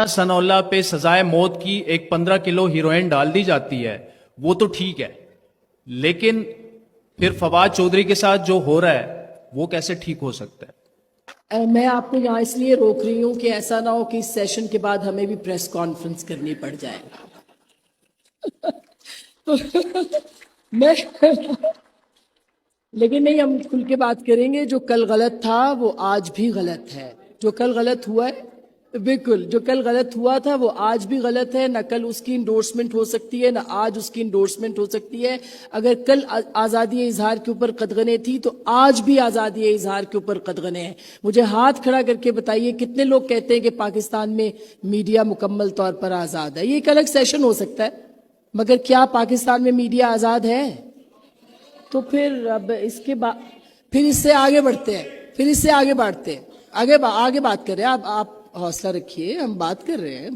ثناء اللہ پہ سزائے موت کی ایک 15 کلو ہیروئن ڈال دی جاتی ہے وہ تو ٹھیک ہے، لیکن پھر فواد چودھری کے ساتھ جو ہو رہا ہے وہ کیسے ٹھیک ہو سکتا ہے؟ میں آپ کو یہاں اس لیے روک رہی ہوں کہ ایسا نہ ہو کہ اس سیشن کے بعد ہمیں بھی پریس کانفرنس کرنی پڑ جائے. میں لیکن نہیں، ہم کھل کے بات کریں گے. جو کل غلط تھا وہ آج بھی غلط ہے. جو کل غلط ہوا ہے، بالکل جو کل غلط ہوا تھا وہ آج بھی غلط ہے. نہ کل اس کی انڈورسمنٹ ہو سکتی ہے، نہ آج اس کی انڈورسمنٹ ہو سکتی ہے. اگر کل آزادی اظہار کے اوپر قدغنیں تھی تو آج بھی آزادی اظہار کے اوپر قدغنیں ہیں. مجھے ہاتھ کھڑا کر کے بتائیے کتنے لوگ کہتے ہیں کہ پاکستان میں میڈیا مکمل طور پر آزاد ہے. یہ ایک الگ سیشن ہو سکتا ہے، مگر کیا پاکستان میں میڈیا آزاد ہے؟ تو پھر اب اس کے بعد پھر اس سے آگے بڑھتے ہیں، آگے بات کر رہے ہیں. آپ حوصلہ رکھیے، ہم بات کر رہے ہیں.